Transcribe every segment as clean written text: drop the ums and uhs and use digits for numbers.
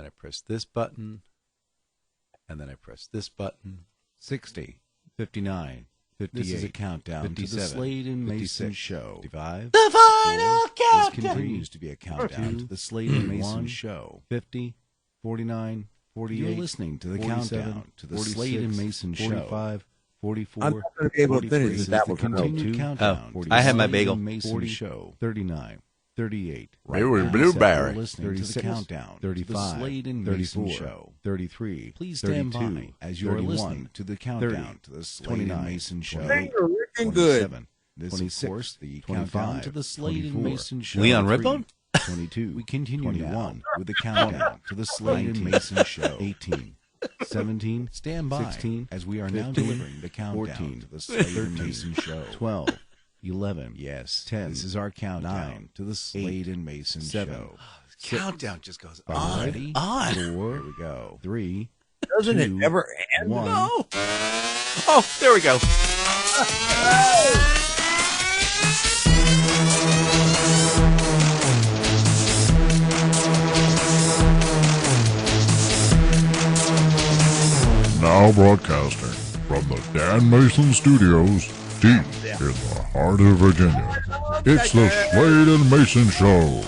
then I press this button, and then I press this button. 60, 59, 58. This is a countdown to the Slade and Mayson Show. 55. The final countdown. This continues to be a countdown to the Slade and Mayson Show. 50, 49, 48. You're listening to the countdown to the 46, Slade and Mayson Show. 45, 44. I'm not going to be able to finish This that is the one. continued countdown. Oh, to I the had my Slade bagel. and Mason Show. 39, 38. Blueberry. You're listening to the countdown. 35, to the Slade and Mayson 34, Show. 33. Please stand 32, by as you are 31, listening to the countdown 30, to the Slade 29, and Mason Show. 28, You're looking good. 27, This, 26, of course, the 25, countdown to the Slade and 24, Mason Show. Leon Redbone? 22. We continue 21 now with the countdown to the Slade and 19, Mason Show. 18, 17. Stand by 16, as we are now 15, delivering the countdown 14, to the Slade 13, and Mason Show. 12, 11. Yes, 10, this is our countdown 9, to the Slade 8, and Mason 7, Show. Countdown just goes Five, on ready? and on. 4, Here we go. 3, Doesn't it 2, ever end? 1. No. Oh, there we go. Now broadcasting from the Dan Mason Studios, deep in the heart of Virginia. It's the Slade and Mason Show.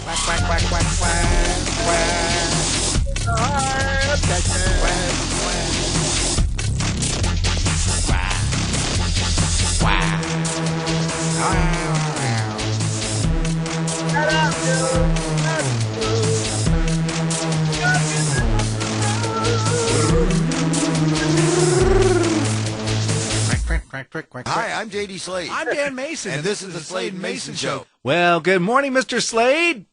Hi, I'm J.D. Slade. I'm Dan Mason, And this is the Slade and Mason Show. Well, good morning, Mr. Slade.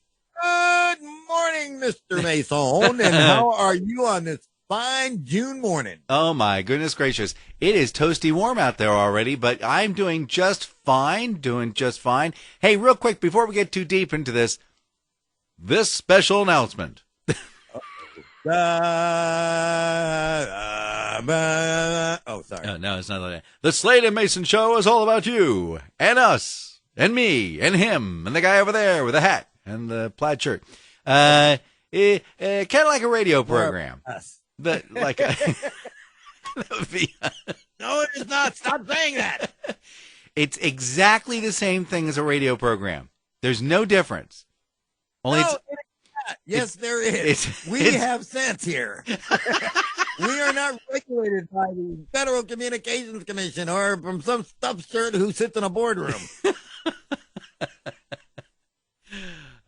Good morning, Mr. Mason. And how are you on this fine June morning? Oh, my goodness gracious. It is toasty warm out there already, but I'm doing just fine, Hey, real quick, before we get too deep into this special announcement. Sorry. No, it's not like that. The Slade and Mason Show is all about you and us and me and him and the guy over there with the hat and the plaid shirt. Kind of like a radio program. Us. But like that would be, No, it is not. Stop saying that. it's exactly the same thing as a radio program. There's no difference. Only No, it's, it is not. Yes, there is. it's- We it's- have sense here. We are not regulated by the Federal Communications Commission or from some stuffed shirt who sits in a boardroom.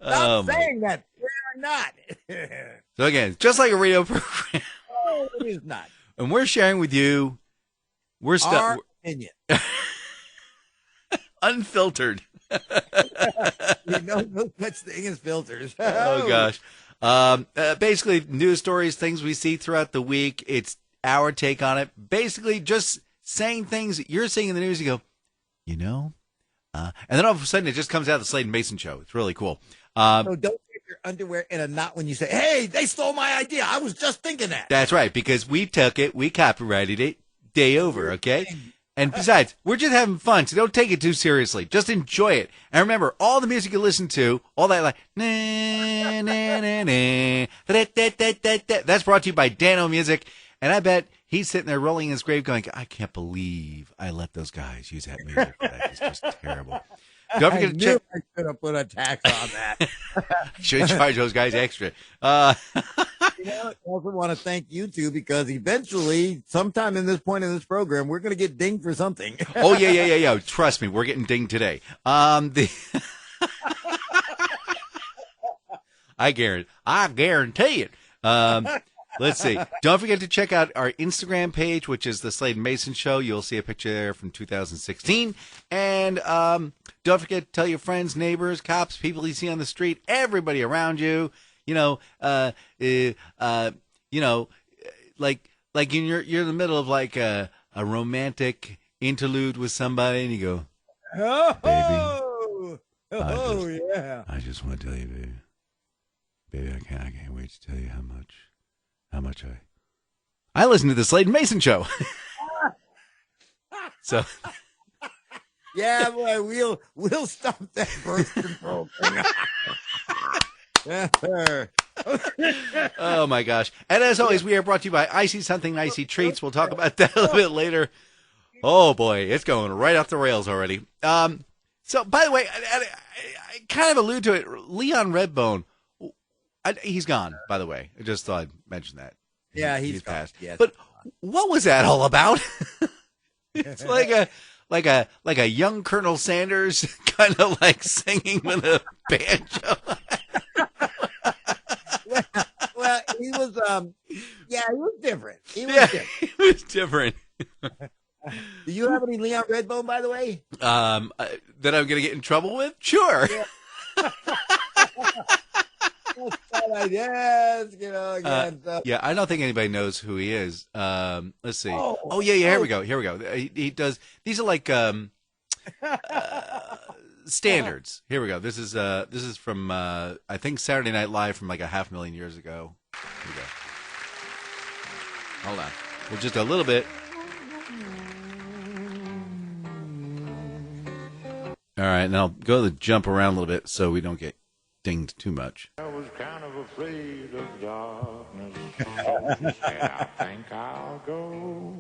Stop saying that. We are not. So again, just like a radio program, No, it is not. and we're sharing with you, we're Our stuck opinion. unfiltered. No such thing as filters. Oh gosh. Basically news stories, things we see throughout the week. It's our take on it. Basically just saying things that you're seeing in the news. You go, and then all of a sudden it just comes out of the Slade and Mason Show. It's really cool. So don't get your underwear in a knot when you say, hey, they stole my idea. I was just thinking that. That's right, because we took it, we copyrighted it, day over, okay? And besides, we're just having fun, so don't take it too seriously. Just enjoy it. And remember, all the music you listen to, all that like, na, na, na, na, da, da, da, da, da, that's brought to you by Dano Music. And I bet he's sitting there rolling in his grave going, I can't believe I let those guys use that music. That is just terrible. Don't I forget to knew check. I should have put a tax on that. Should charge those guys extra. I also want to thank you two because eventually, sometime in this point in this program, we're going to get dinged for something. Oh, yeah. Trust me, we're getting dinged today. I guarantee it. Let's see. Don't forget to check out our Instagram page, which is the Slade and Mason Show. You'll see a picture there from 2016. And don't forget to tell your friends, neighbors, cops, people you see on the street, everybody around you. Like you're in the middle of like a romantic interlude with somebody, and you go, Oh, yeah. I just want to tell you, baby, I can't wait to tell you how much I listen to the Slade and Mason Show. So, Yeah, boy, we'll stop that birth control thing. Oh my gosh. And as always, we are brought to you by Icy Something Icy Treats. We'll talk about that a little bit later. Oh boy, it's going right off the rails already. So by the way, I kind of allude to it. Leon Redbone, he's gone, by the way. I just thought I'd mention that. Yeah, he's passed. Yes. But what was that all about? It's like a young Colonel Sanders kind of like singing with a banjo. Well, he was he was different. He was different. He was different. Do you have any Leon Redbone, by the way? That I'm gonna get in trouble with? Sure. Yeah. Yes, again. Yeah, I don't think anybody knows who he is. Let's see. Oh yeah, here we go. He does. These are like standards. Here we go. This is from I think Saturday Night Live from like 500,000 years ago. Here we go. Hold on. Well, just a little bit. All right, and I'll go to jump around a little bit so we don't get dinged too much. I was kind of afraid of darkness, so said, I think I'll go.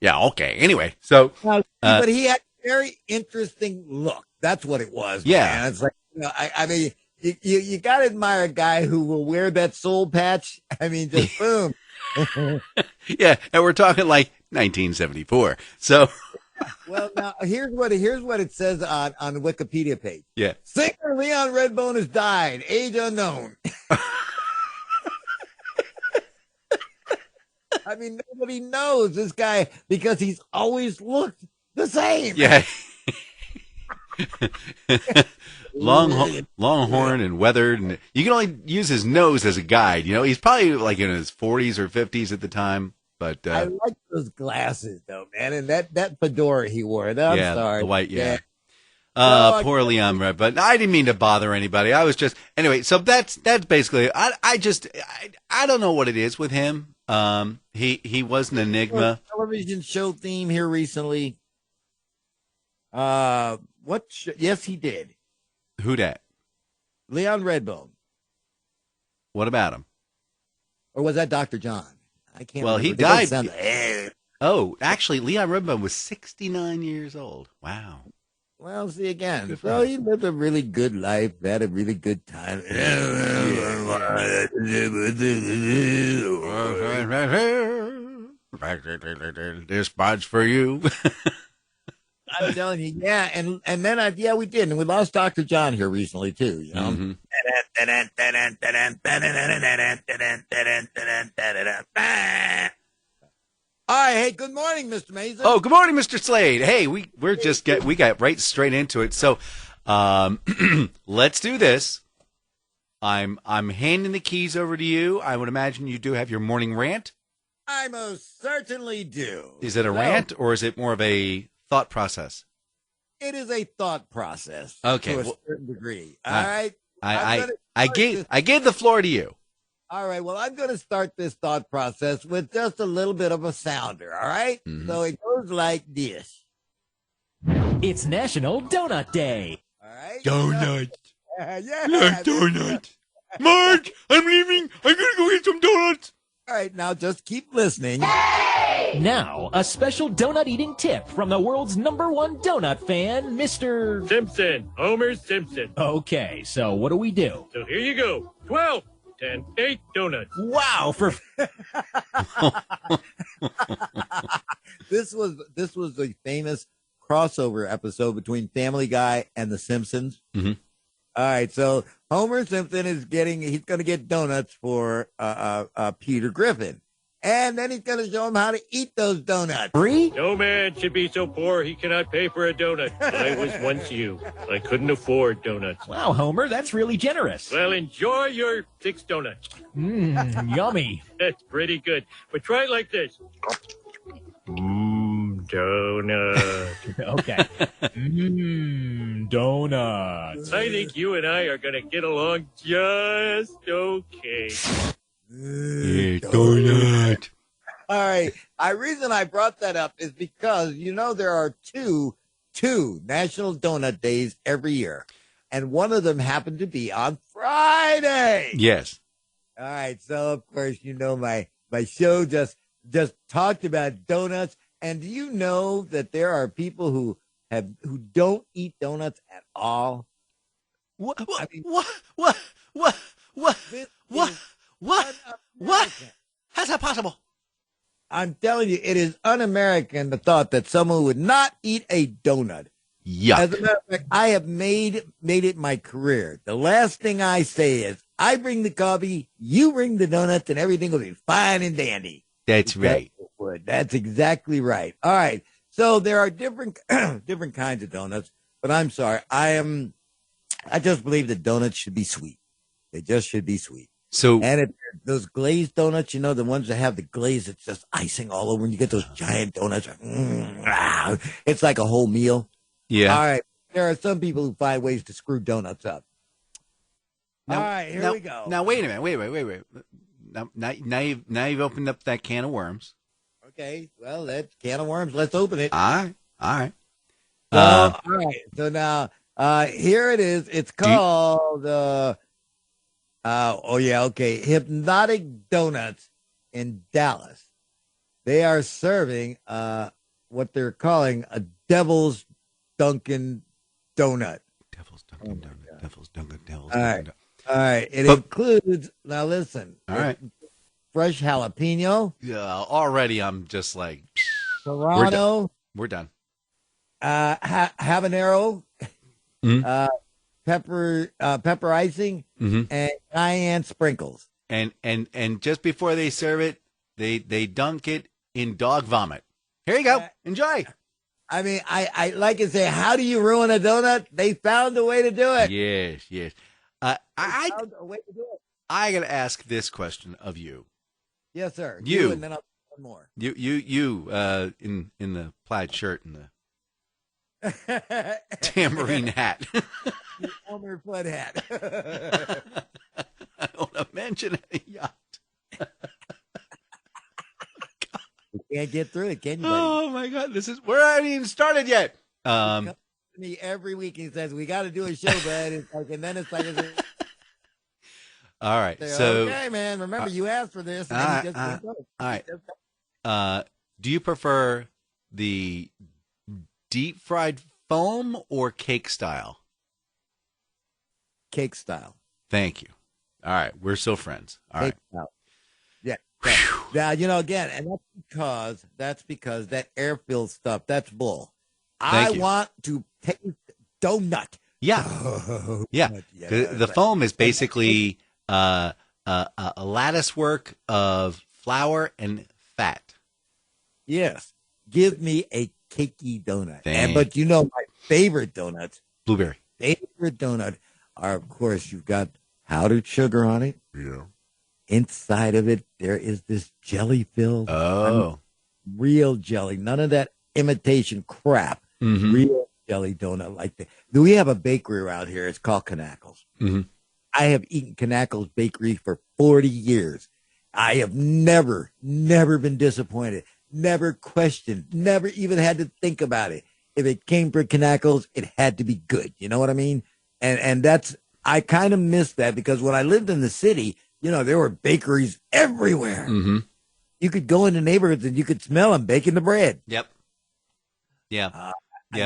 Yeah, okay. Anyway, so but he had a very interesting look. That's what it was. Yeah. Man. It's like, I mean, you got to admire a guy who will wear that soul patch. I mean, just boom. yeah, and we're talking like 1974. So Well, now here's what it says on the Wikipedia page. yeah. Singer Leon Redbone has died, age unknown. I mean, nobody knows this guy because he's always looked the same. Yeah. Longhorn and weathered, and you can only use his nose as a guide. You know, he's probably like in his 40s or 50s at the time. But I like those glasses though, man, and that fedora he wore. I'm sorry, the white, yeah. No, Poor Leon Red, but I didn't mean to bother anybody. I was just anyway. So that's basically. I don't know what it is with him. He was an enigma. Television show theme here recently. Yes, he did. Who dat? Leon Redbone, What about him? or was that Dr. John? I can't. Well, remember. he They both died. sound- Oh, actually, Leon Redbone was 69 years old. Wow. Well, see again. Good for So him. he lived a really good life, had a really good time. This spot's for you. I'm telling you, yeah, and then we did, and we lost Dr. John here recently too. You know. Mhm. All right, hey, good morning, Mr. Mason. Oh, good morning, Mr. Slade. Hey, we got right straight into it. So, let's do this. I'm handing the keys over to you. I would imagine you do have your morning rant. I most certainly do. Is it a So, rant or is it more of a thought process? It is a thought process. Okay, to a well- certain degree. All Ah, right. I gave the floor to you. All right. Well, I'm going to start this thought process with just a little bit of a sounder. All right? Mhm. So it goes like this. It's National Donut Day. All right. Donut. Yeah. donut. Marge, I'm leaving. I'm gonna go get some donuts. All right. Now just keep listening. Now, a special donut eating tip from the world's #1 donut fan, Mr. Simpson, Homer Simpson. Okay, so what do we do? So here you go. 12, 10, 8 donuts. Wow, for This was a famous crossover episode between Family Guy and The Simpsons. Mhm. All right, so Homer Simpson he's going to get donuts for Peter Griffin, and then he's going to show him how to eat those donuts. free? No man should be so poor he cannot pay for a donut. I was once you. I couldn't afford donuts. Wow, Homer, that's really generous. Well, enjoy your 6 donuts. Yummy. That's pretty good. But try it like this. Donut. Okay. Donuts. I think you and I are going to get along just okay. Donut. All right, the reason I brought that up is because there are two National Donut Days every year, and one of them happened to be on Friday. Yes. All right. So, of course, you know, my show just talked about donuts. And do you know that there are people who don't eat donuts at all? What? I mean, this is What? un-American. How's that possible? I'm telling you, it is un-American the thought that someone would not eat a donut. Yuck. As a matter of fact, I have made it my career. The last thing I say is, I bring the coffee, you bring the donuts, and everything will be fine and dandy. That's right. That's exactly right. All right. So there are different different kinds of donuts, but I'm sorry. I just believe that donuts should be sweet. They just should be sweet. So, And if those glazed donuts, you know, the ones that have the glaze, it's just icing all over. And you get those giant donuts. It's like a whole meal. yeah. All right. There are some people who find ways to screw donuts up. All right, here we go. Now, wait a minute. Wait. Now you've opened up that can of worms. Okay. Well, that's can of worms. Let's open it. All right. All right. So now, here it is. It's called, Hypnotic Donuts in Dallas. They are serving, what they're calling a Devil's Dunkin' Donut. Devil's Dunkin' Donut. Devil's Dunkin' All right. Donut. All right. It includes, now listen. All right. Fresh jalapeno. Yeah. Already, I'm just like, Serrano. we're done. Habanero. Mhm. Pepper icing. Mhm. And cayenne sprinkles. And just before they serve it, they dunk it in dog vomit. Here you go. Enjoy. I mean, I like to say, how do you ruin a donut? They found a way to do it. Yes. They found a way to do it. I got to ask this question of you. Yes, sir. You. And then I'll do one more. You, in the plaid shirt and the tambourine hat. The Elmer Flood hat. I don't want to mention a yacht. You can't get through it, can you, buddy? Oh my God, we haven't even started yet. He comes to me every week. He says, "We got to do a show, bud." It's like, and then it's like, all right. say, So, okay, man. Remember, you asked for this. And then you just all right. Do you prefer the deep fried foam or cake style? Cake style. Thank you. All right, we're still friends. All right. Cake style. Yeah. Now, you know, again, and that's because that air-filled stuff, that's bull. I want to taste donut. Yeah. Yeah. The foam is basically a lattice work of flour and fat. Yes. Give me a cakey donut. But you know, my favorite donuts, blueberry. Favorite donut are, of course, you've got powdered sugar on it. Yeah. Inside of it, there is this jelly filled. Oh. Real jelly. None of that imitation crap. Mm-hmm. Real jelly donut like that. We have a bakery around here. It's called Knackles. Mm-hmm. I have eaten Knackles Bakery for 40 years. I have never been disappointed. Never questioned. Never even had to think about it. If it came for Knackles, it had to be good. You know what I mean? And that's, I kind of miss that because when I lived in the city, you know, there were bakeries everywhere. Mm-hmm. You could go into neighborhoods and you could smell them baking the bread. Yep. Yeah.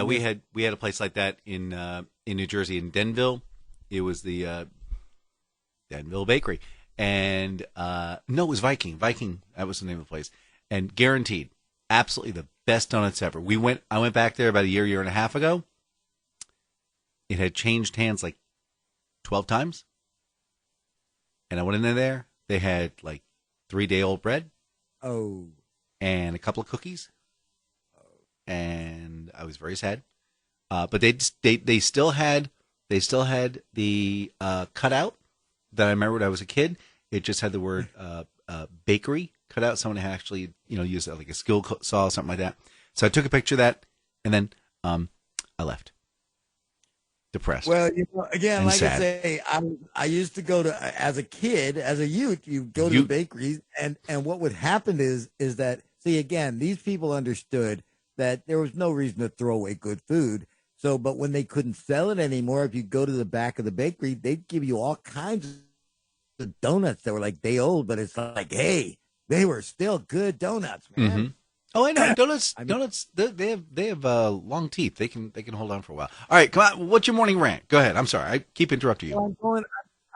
We had a place like that in New Jersey, in Denville. It was the Denville Bakery. And no, it was Viking. Viking, that was the name of the place. And guaranteed, absolutely the best donuts ever. I went back there about a year and a half ago. It had changed hands like 12 times. And I went in there. They had like 3-day-old bread. Oh. And a couple of cookies. And I was very sad. But they still had the cutout that I remember when I was a kid. It just had the word bakery cut out. Someone had actually, used like a skill saw or something like that. So I took a picture of that, and then I left. Depressed. Well, again, like sad. I say, I used to go to, as a kid, as a youth, you go to the bakeries, and what would happen is that, see, again, these people understood that there was no reason to throw away good food. So, but when they couldn't sell it anymore, if you go to the back of the bakery, they'd give you all kinds of donuts that were like day old, but it's like, hey, they were still good donuts, man. Mm-hmm. Oh, I know. Donuts. I mean- Donuts. They have long teeth. They can hold on for a while. All right, come on. What's your morning rant? Go ahead. I'm sorry. I keep interrupting you.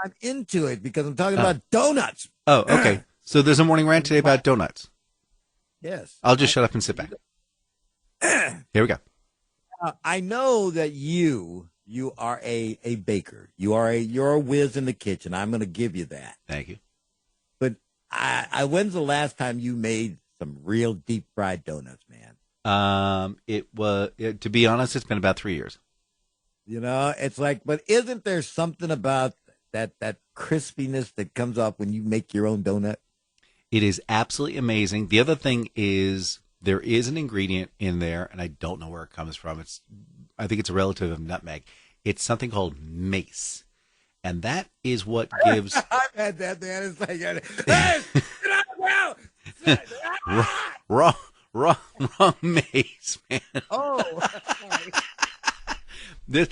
I'm into it because I'm talking about donuts. Oh, okay. So there's a morning rant today about donuts. Yes. I'll just shut up and sit back. Here we go. I know that you are a baker. You're a whiz in the kitchen. I'm going to give you that. Thank you. But when's the last time you made some real deep fried donuts, man? To be honest, it's been about 3 years. You know, it's like, but isn't there something about that crispiness that comes off when you make your own donut? It is absolutely amazing. The other thing is there is an ingredient in there, and I don't know where it comes from. I think it's a relative of nutmeg. It's something called mace, and that is what gives. I've had that, man. It's like, hey, get out now! wrong mace, man. Oh,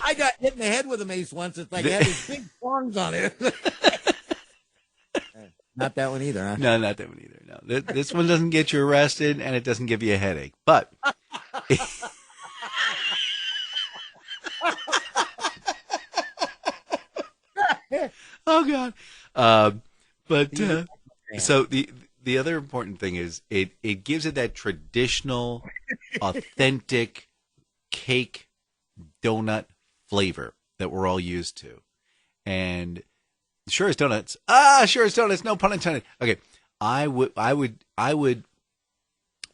I got hit in the head with a mace once. It's like it had these big thorns on it. Not that one either, huh? No, not that one either. No, this one doesn't get you arrested, and it doesn't give you a headache. But oh god. So the other important thing is it gives it that traditional, authentic cake donut flavor that we're all used to, and. Sure as donuts. Sure as donuts. No pun intended. Okay. I would,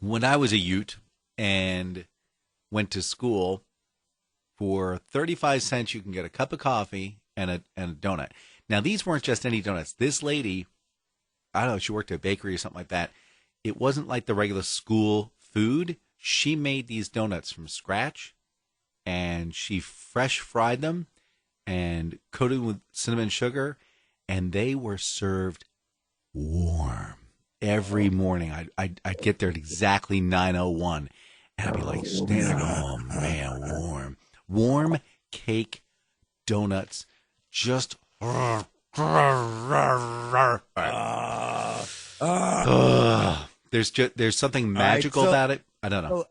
when I was a Ute and went to school, for 35 cents, you can get a cup of coffee and a donut. Now, these weren't just any donuts. This lady, I don't know, she worked at a bakery or something like that. It wasn't like the regular school food. She made these donuts from scratch, and she fresh fried them and coated them with cinnamon sugar. And they were served warm every morning. I'd get there at exactly 9:01, and I'd be like, oh man, warm cake donuts, just. There's something magical about it. I don't know.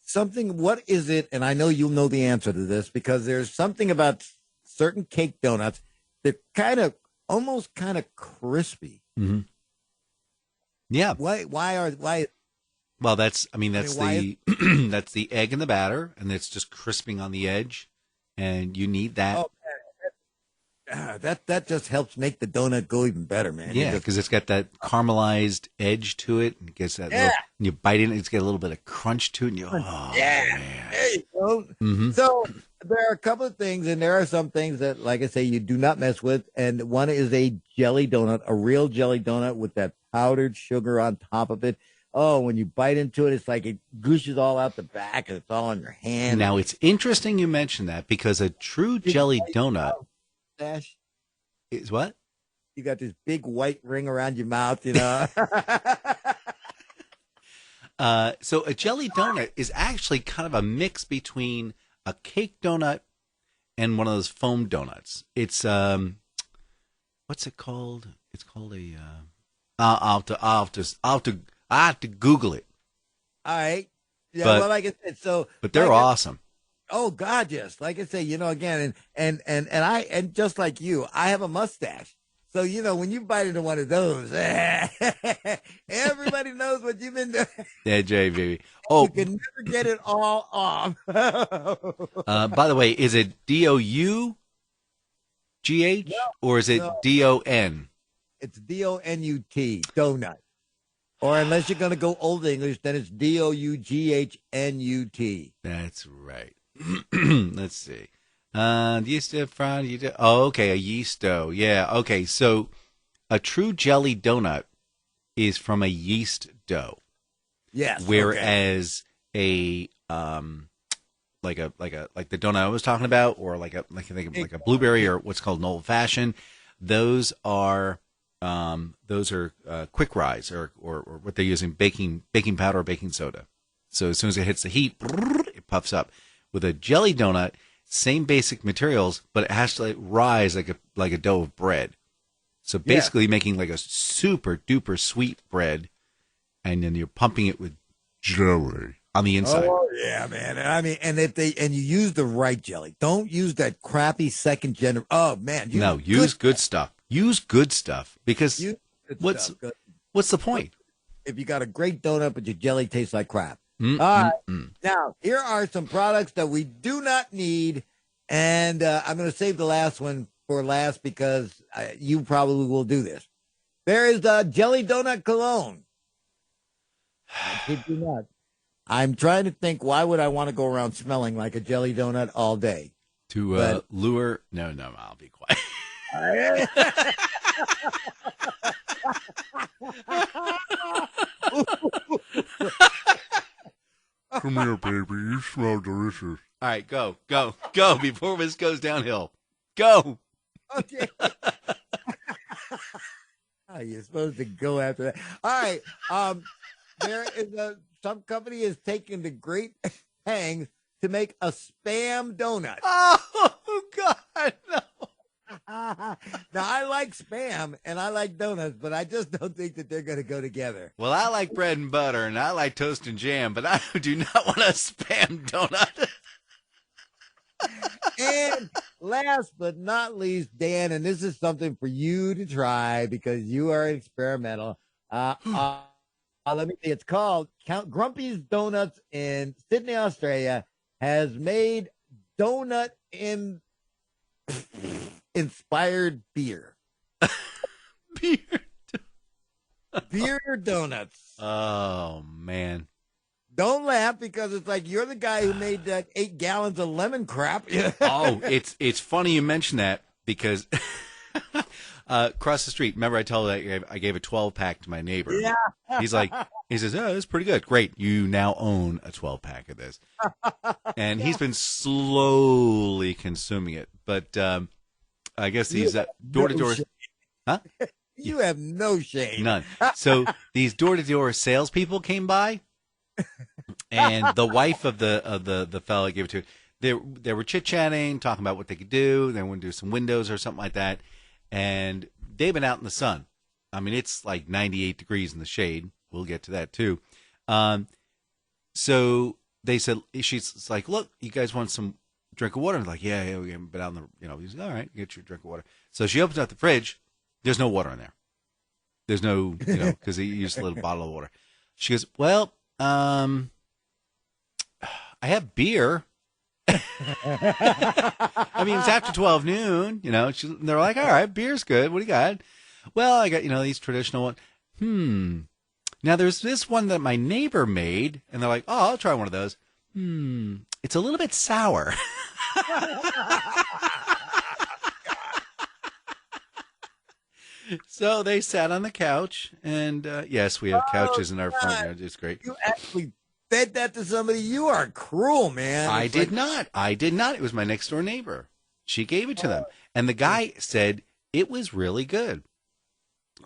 Something. What is it? And I know you'll know the answer to this because there's something about certain cake donuts that almost kind of crispy. Mm-hmm. Yeah. Why? Well, that's the that's the egg in the batter, and it's just crisping on the edge, and you need that. Oh, that just helps make the donut go even better, man. Yeah, because it's got that caramelized edge to it, and it gets that. Little, and you bite it, and it's got a little bit of crunch to it, and man. There you go. Mm-hmm. So there are a couple of things, and there are some things that, like I say, you do not mess with. And one is a jelly donut, a real jelly donut with that powdered sugar on top of it. Oh, when you bite into it, it's like it gooshes all out the back, and it's all on your hand. Now, it's interesting you mention that because a true jelly donut is what? You got this big white ring around your mouth, you know. So a jelly donut is actually kind of a mix between a cake donut and one of those foam donuts. It's what's it called? It's called a. I'll have to Google it. All right. Yeah. But, well, like I said, so. But they're awesome. Oh God, yes. Like I say, you know, again, and just like you, I have a mustache. So, you know, when you bite into one of those, everybody knows what you've been doing. Yeah, Jay, baby. Oh, you can never get it all off. By the way, is it DOUGH or is it DON? It's DONUT, donut. Or unless you're going to go old English, then it's DOUGHNUT. That's right. Let's see. Yeast fried. Oh, okay, a yeast dough. Yeah, okay. So a true jelly donut is from a yeast dough. Yes. Whereas like the donut I was talking about, or like a blueberry or what's called an old fashioned, those are quick rise or what they're using baking powder or baking soda. So as soon as it hits the heat, it puffs up. With a jelly donut, same basic materials, but it has to rise like a dough of bread. So basically making like a super duper sweet bread, and then you're pumping it with jelly on the inside. Oh yeah, man. I mean, and you use the right jelly. Don't use that crappy second gen. Oh man, use good stuff. Use good stuff because what's the point? If you got a great donut but your jelly tastes like crap. All right. Now here are some products that we do not need, and I'm going to save the last one for last because you probably will do this. There is the jelly donut cologne. I kid you not. I'm trying to think, why would I want to go around smelling like a jelly donut all day? To lure... No, I'll be quiet. Come here, baby. You smell delicious. All right, go before this goes downhill. Go. Okay. You're supposed to go after that. All right. There is some company is taking the great hang to make a spam donut. Oh God, no. Now I like spam and I like donuts, but I just don't think that they're going to go together. Well, I like bread and butter and I like toast and jam, but I do not want a spam donut. And last but not least, Dan, and this is something for you to try because you are experimental. Let me see. It's called Count Grumpy's Donuts in Sydney, Australia, has made donut inspired beer. Beer donuts. Oh man. Don't laugh because it's like you're the guy who made that 8 gallons of lemon crap. Oh, it's funny you mention that because across the street, remember I told you I gave a 12-pack to my neighbor. Yeah. He says, oh, it's pretty good. Great. You now own a 12-pack of this. And he's been slowly consuming it. But I guess these door-to-door. Huh? You have no shame. None. So these door-to-door salespeople came by. And the wife of the fellow I gave it to, they were chit-chatting, talking about what they could do. They want to do some windows or something like that. And they've been out in the sun. I mean, it's like 98 degrees in the shade. We'll get to that too. So they said, she's like, look, you guys want some drink of water? I'm like, yeah, we haven't been out in the, he's like, all right, get your drink of water. So she opens up the fridge. There's no water in there. There's no, because he used a little bottle of water. She goes, well, I have beer. I mean, it's after 12 noon, they're like, all right, beer's good. What do you got? Well, I got, these traditional ones. Now there's this one that my neighbor made and they're like, oh, I'll try one of those. It's a little bit sour. So they sat on the couch and, yes, we have couches in our front yard. It's great. You actually fed that to somebody. You are cruel, man. I did not. It was my next door neighbor. She gave it to them. And the guy said it was really good.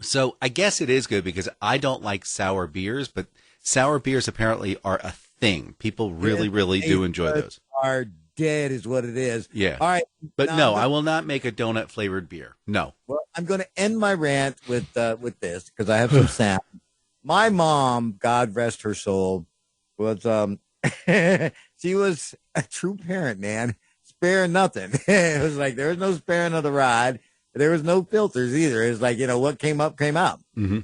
So I guess it is good because I don't like sour beers, but sour beers apparently are a thing. People really, really do enjoy those. Are dead is what it is. Yeah. All right. But no, I will not make a donut flavored beer. No. Well, I'm going to end my rant with this because I have some sound. My mom, God rest her soul, was she was a true parent, man. Sparing nothing. It was like there was no sparing of the rod. There was no filters either. It was like, what came up, came out. Mm-hmm.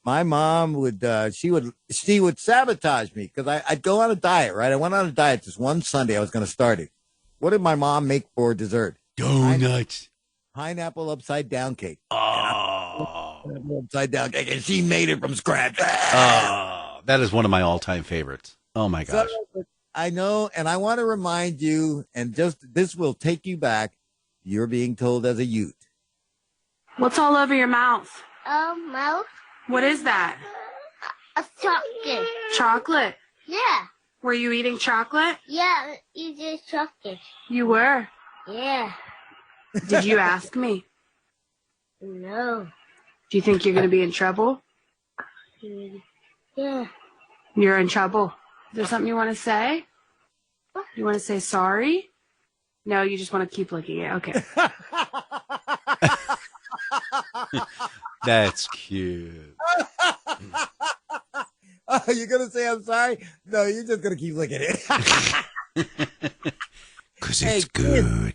My mom would, she would sabotage me because I'd go on a diet, right? I went on a diet this one Sunday. I was going to start it. What did my mom make for dessert? Donuts. Pineapple upside down cake. Oh. Upside down cake. And she made it from scratch. Oh, that is one of my all-time favorites. Oh, my gosh. So, I know, and I want to remind you, and just this will take you back. You're being told as a youth. What's all over your mouth? Mouth? What is that? A chocolate. Chocolate? Yeah. Were you eating chocolate? Yeah, eating chocolate. You were? Yeah. Did you ask me? No. Do you think you're going to be in trouble? Yeah. You're in trouble. Is there something you want to say? You want to say sorry? No, you just want to keep licking it. Okay. That's cute. Oh, you're going to say I'm sorry? No, you're just going to keep licking it. Because Hey, it's good.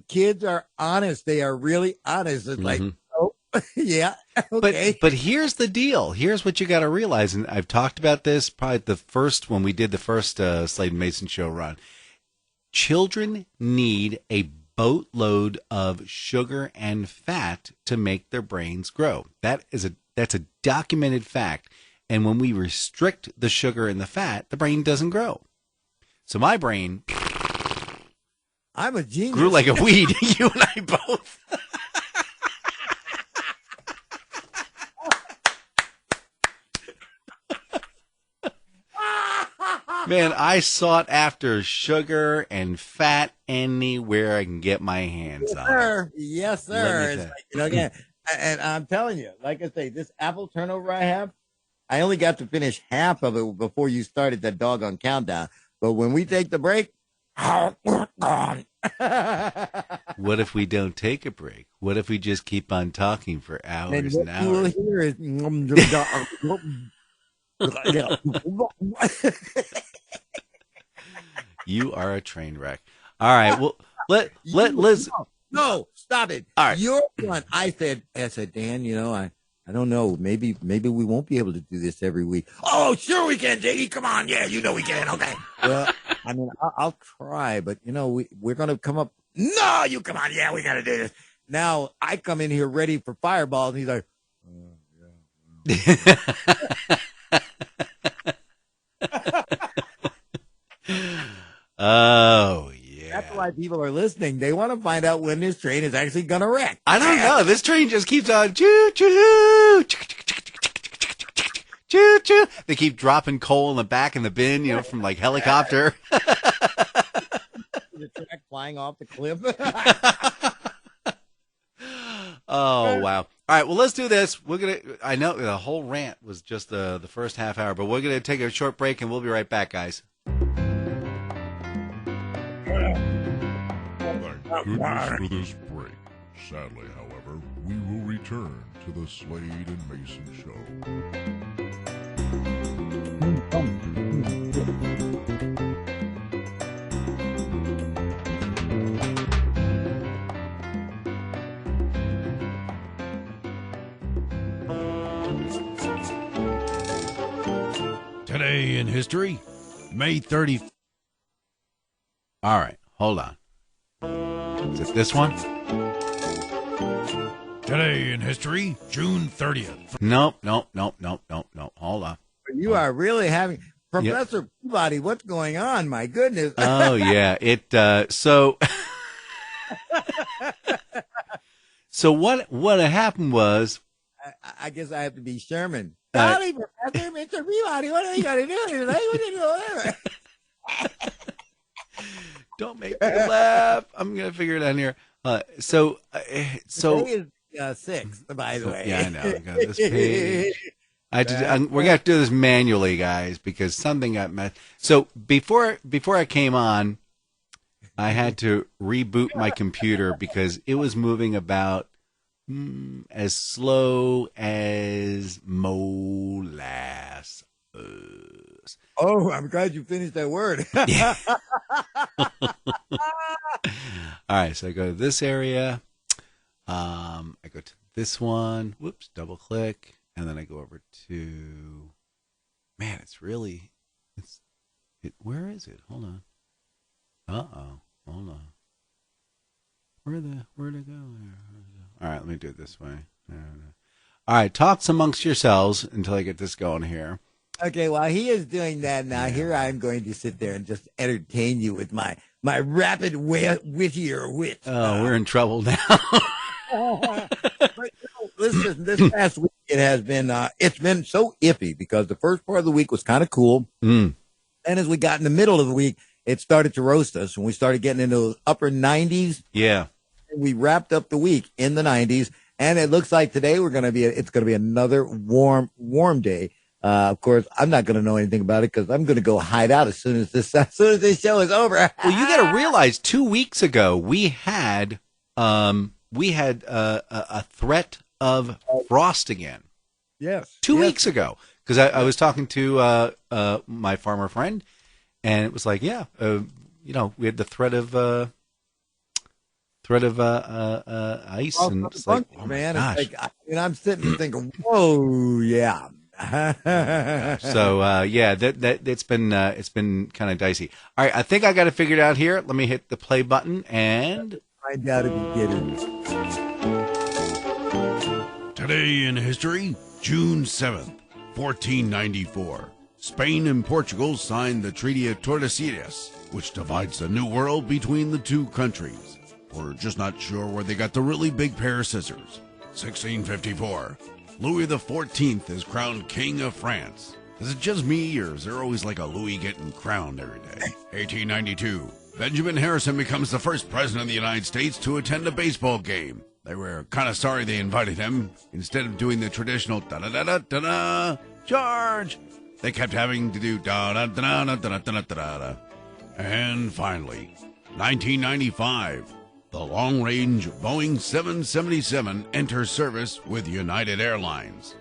Kids are honest. They are really honest. It's like, oh, yeah, okay. But here's the deal. Here's what you got to realize, and I've talked about this probably when we did the first Slade and Mayson show run. Children need a boatload of sugar and fat to make their brains grow. That's a documented fact. And when we restrict the sugar and the fat, the brain doesn't grow. So my brain I'm a genius. grew like a weed. You and I both. Man, I sought after sugar and fat anywhere I can get my hands on. Sir. Yes, Let sir. me It's tell like, again, and I'm telling you, like I say, this apple turnover I have, I only got to finish half of it before you started that doggone countdown. But when we take the break, gone. What if we don't take a break? What if we just keep on talking for hours and what you will hours? hear is You are a train wreck. All right. Well, let Liz. No, stop it. All right. You're one. I said, Dan, I don't know. Maybe we won't be able to do this every week. Oh, sure we can, JD. Come on. Yeah, you know we can. Okay. Well, I mean, I'll try, but we're going to come up. No, you come on. Yeah, we got to do this. Now I come in here ready for fireballs, and he's like, Oh, yeah. That's why people are listening. They want to find out when this train is actually going to wreck. I don't know. This train just keeps on choo choo choo choo. They keep dropping coal in the back in the bin, from like helicopter. The track flying off the cliff. Oh, wow. All right, well, let's do this. I know the whole rant was just the first half hour, but we're going to take a short break, and we'll be right back, guys. Thank goodness for this break. Sadly, however, we will return to the Slade and Mayson Show. Today in history, May 30th. All right, hold on. Is it this one? Today in history, June 30th. Nope. Hold on. You are really having Professor Peabody. What's going on? My goodness. Oh, yeah. So what happened was, I guess I have to be Sherman. Sorry, Professor, Mr. Peabody, what are we going to do? don't make me laugh. I'm going to figure it out here. So Today is 6, by the way. Yeah, I know. I got this page. We're going to have to do this manually, guys, because something got messed. So before I came on, I had to reboot my computer because it was moving about as slow as molasses. Oh, I'm glad you finished that word. Yeah. All right, so I go to this area. I go to this one. Whoops, double click. And then I go over to, man, where is it? Hold on. Uh-oh. Hold on. Where'd it go? All right, let me do it this way. All right, talk amongst yourselves until I get this going here. Okay, while he is doing that now, here I'm going to sit there and just entertain you with my rapid wittier wit. Oh, we're in trouble now. But, listen, this past week it has been it's been so iffy because the first part of the week was kind of cool. And as we got in the middle of the week, it started to roast us, and we started getting into those upper 90s. Yeah. And we wrapped up the week in the 90s, and it looks like today it's going to be another warm day. Of course, I'm not going to know anything about it because I'm going to go hide out as soon as this show is over. Well, you got to realize 2 weeks ago we had a threat of frost again. Yes. 2 weeks ago, because I was talking to my farmer friend, and it was like, we had the threat of ice, and it's like, oh my gosh. It's like, I'm sitting and thinking, whoa, yeah. So it's been kind of dicey. All right, I think I got it figured out here. Let me hit the play button and find out if you get it. Today in history, June 7th, 1494. Spain and Portugal signed the Treaty of Tordesillas, which divides the New World between the two countries. We're just not sure where they got the really big pair of scissors. 1654. Louis XIV is crowned King of France. Is it just me, or is there always like a Louis getting crowned every day? 1892. Benjamin Harrison becomes the first president of the United States to attend a baseball game. They were kind of sorry they invited him. Instead of doing the traditional da-da-da-da-da-da, George, they kept having to do da-da-da-da-da-da-da-da-da. And finally, 1995. The long-range Boeing 777 enters service with United Airlines.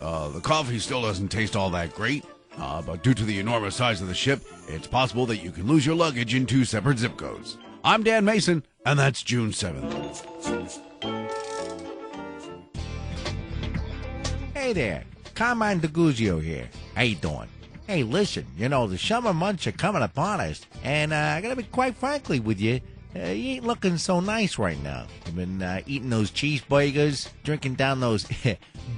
The coffee still doesn't taste all that great, but due to the enormous size of the ship, it's possible that you can lose your luggage in 2 separate zip codes. I'm Dan Mason, and that's June 7th. Hey there, Carmine DeGuzio here. How you doing? Hey, listen, the summer months are coming upon us, and I gotta be quite frankly with you, you ain't looking so nice right now. You've been eating those cheeseburgers, drinking down those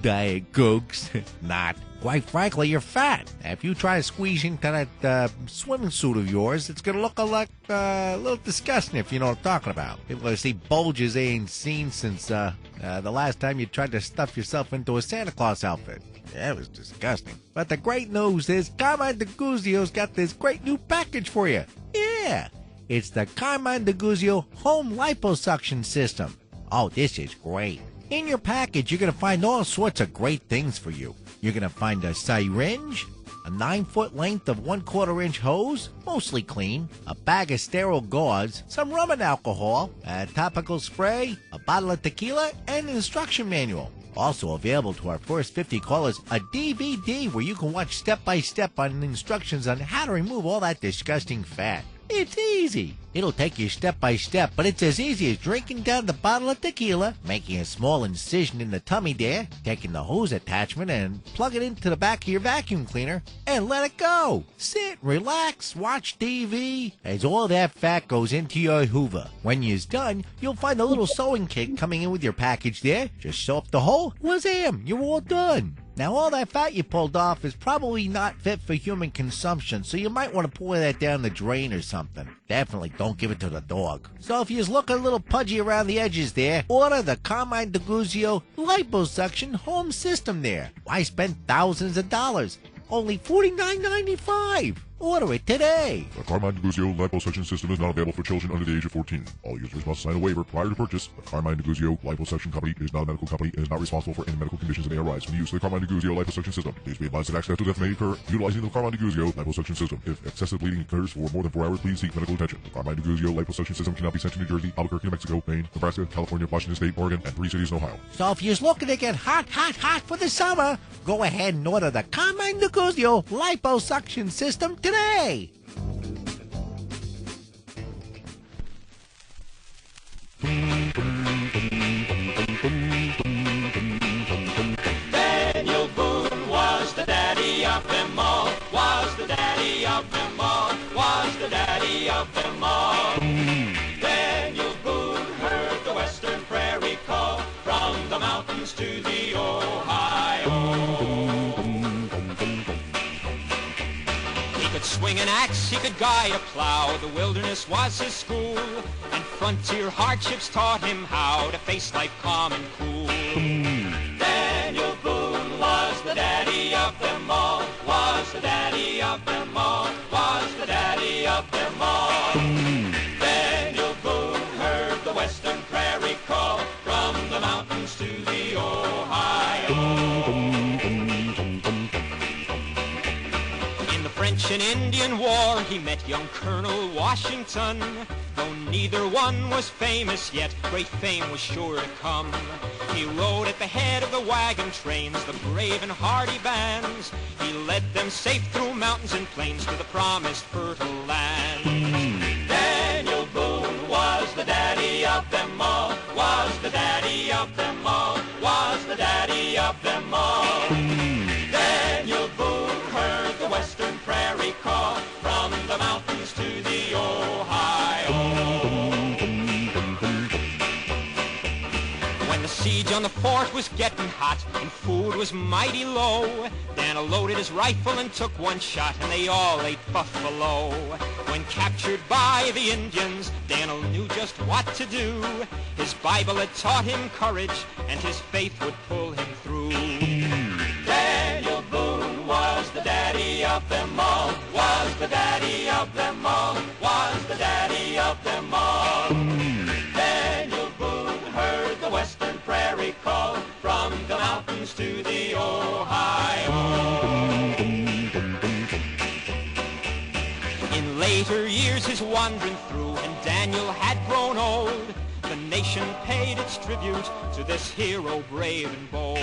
Diet Cokes. Not. Quite frankly, you're fat. If you try to squeeze into that swimming suit of yours, it's going to look a little disgusting, if you know what I'm talking about. People are going to see bulges they ain't seen since the last time you tried to stuff yourself into a Santa Claus outfit. Yeah, it was disgusting. But the great news is Carmine DeGuzio's got this great new package for you. Yeah. It's the Carmine DeGuzio Home Liposuction System. Oh, this is great. In your package, you're going to find all sorts of great things for you. You're going to find a syringe, a 9-foot length of 1/4 inch hose, mostly clean, a bag of sterile gauze, some rum and alcohol, a topical spray, a bottle of tequila, and an instruction manual. Also available to our first 50 callers, a DVD where you can watch step-by-step on instructions on how to remove all that disgusting fat. It's easy. It'll take you step by step, but it's as easy as drinking down the bottle of tequila, making a small incision in the tummy there, taking the hose attachment and plug it into the back of your vacuum cleaner, and let it go. Sit, relax, watch TV, as all that fat goes into your hoover. When you're done, you'll find a little sewing kit coming in with your package there. Just sew up the hole, wazam, you're all done. Now, all that fat you pulled off is probably not fit for human consumption, so you might want to pour that down the drain or something. Definitely don't give it to the dog. So if you're looking a little pudgy around the edges there, order the Carmine DeGuzio Liposuction Home System there. Why spend thousands of dollars? Only $49.95. Order it today. The Carmine DeGuzio liposuction system is not available for children under the age of 14. All users must sign a waiver prior to purchase. The Carmine DeGuzio liposuction company is not a medical company and is not responsible for any medical conditions that may arise from the use of the Carmine DeGuzio liposuction system. Please be advised that accidental death may occur utilizing the Carmine DeGuzio liposuction system. If excessive bleeding occurs for more than 4 hours, please seek medical attention. The Carmine DeGuzio liposuction system cannot be sent to New Jersey, Albuquerque, New Mexico, Maine, Nebraska, California, Washington State, Oregon, and 3 cities in Ohio. So if you're looking to get hot for the summer, go ahead and order the Carmine DeGuzio liposuction system today. Daniel Boone was the daddy of them all, was the daddy of them all, was the daddy of them all. Daniel Boone heard the western prairie call from the mountains to the Ohio. He could swing an axe, he could guide a plow, the wilderness was his school, and frontier hardships taught him how to face life calm and cool. Daniel Boone was the daddy of them all, was the daddy of them all, was the daddy of them all. Daniel Boone heard the western prairie call from the mountains to the Ohio. British and Indian War, he met young Colonel Washington. Though neither one was famous yet, great fame was sure to come. He rode at the head of the wagon trains, the brave and hardy bands. He led them safe through mountains and plains to the promised fertile land. Daniel Boone was the daddy of them all, was the daddy of them all, was the daddy of them all. Daniel Boone heard the western prairie call from the mountains to the Ohio. When the siege on the fort was getting hot and food was mighty low, Dan loaded his rifle and took one shot and they all ate buffalo. When captured by the Indians, Daniel knew just what to do. His Bible had taught him courage and his faith would pull him through. Daniel Boone was the daddy of them all, was the daddy of them all, was the daddy of them all. Daniel Boone heard the western prairie call from the mountains to the Ohio. In later years his wandering through and Daniel had grown old, the nation paid its tribute to this hero brave and bold.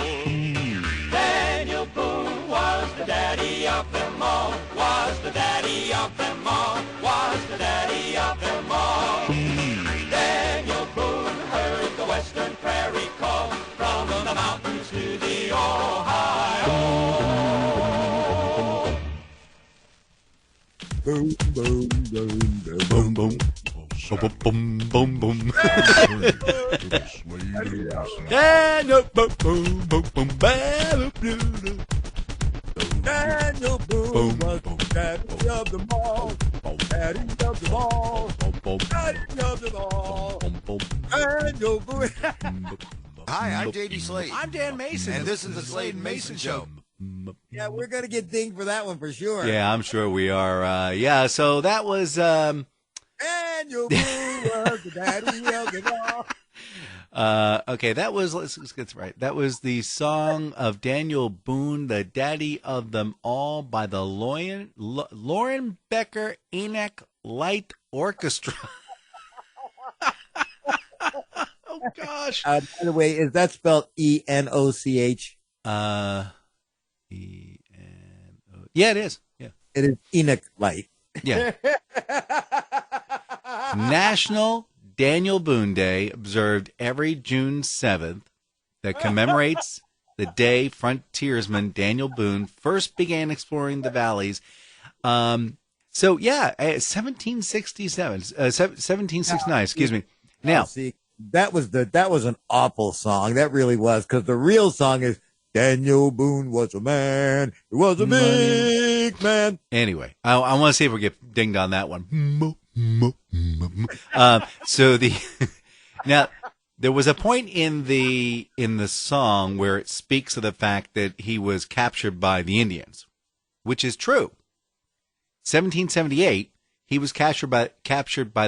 Daniel Boone was the daddy of them all, was the daddy of them all, was the daddy of them all. Daniel Boone heard the western prairie call from the mountains to the Ohio. Boom, boom, boom, boom, Boom, boom. Boom, boom, boom, boom. Daniel Boom, boom, boom, boom, boom, boom. Daniel Boone was the daddy of them all, daddy of them all, daddy of them all. Daniel Boone. Hi, I'm J.D. Slade. I'm Dan Mason. And this is the Slade and Mayson Show. Yeah, we're gonna get dinged for that one for sure. Yeah, I'm sure we are. Yeah, so that was Daniel Boone was the daddy of them all. okay, that was, let's get this right. That was the song of Daniel Boone, the daddy of them all, by the Lauren Becker Enoch Light Orchestra. Oh gosh. By the way, is that spelled Enoch? Yeah, it is. Yeah, it is Enoch Light. Yeah. National Daniel Boone Day, observed every June 7th, that commemorates the day frontiersman Daniel Boone first began exploring the valleys. So yeah, 1769, excuse me. Now, see, that was an awful song. That really was, because the real song is Daniel Boone was a man. He was a big man. Anyway, I want to see if we get dinged on that one. So now there was a point in the song where it speaks of the fact that he was captured by the Indians, which is true. 1778, he was captured by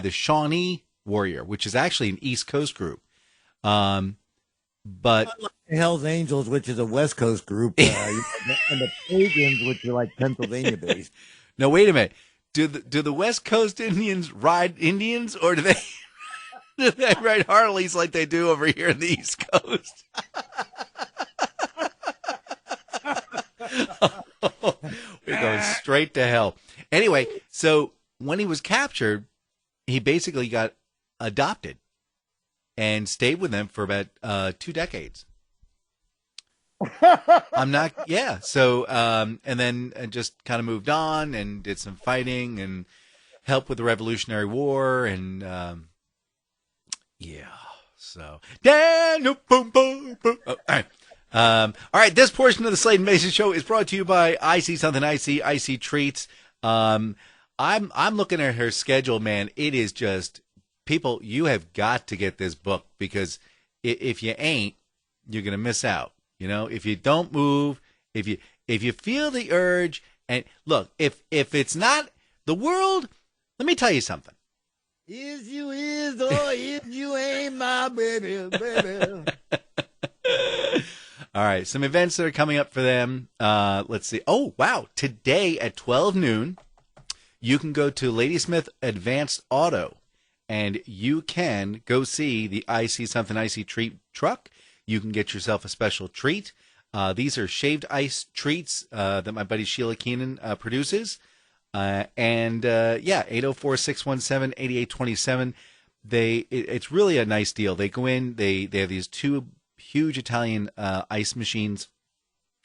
the Shawnee Warrior, which is actually an East Coast group. But Hell's Angels, which is a West Coast group, and the Pagans, which are like Pennsylvania based. No, wait a minute. Do the West Coast Indians ride Indians, or do they ride Harleys like they do over here in the East Coast? We're going straight to hell. Anyway, so when he was captured, he basically got adopted and stayed with them for about 2 decades. So, and then just kind of moved on and did some fighting and helped with the Revolutionary War. And, so Daniel, boom, boom, boom. Oh, all right. All right. This portion of the Slade and Mayson Show is brought to you by I See Something Icy Treats. I'm looking at her schedule, man. It is just, people, you have got to get this book, because if you ain't, you're going to miss out. You know, if you don't move, if you feel the urge, and look, if it's not the world, let me tell you something. Is you is or if you ain't my baby, baby. All right, some events that are coming up for them. Let's see. Oh, wow. Today at 12 noon, you can go to Ladysmith Advanced Auto, and you can go see the Icy Something Icy treat truck. You can get yourself a special treat. These are shaved ice treats that my buddy Sheila Keenan produces. 804-617-8827. It's really a nice deal. They go in, they have these two huge Italian ice machines.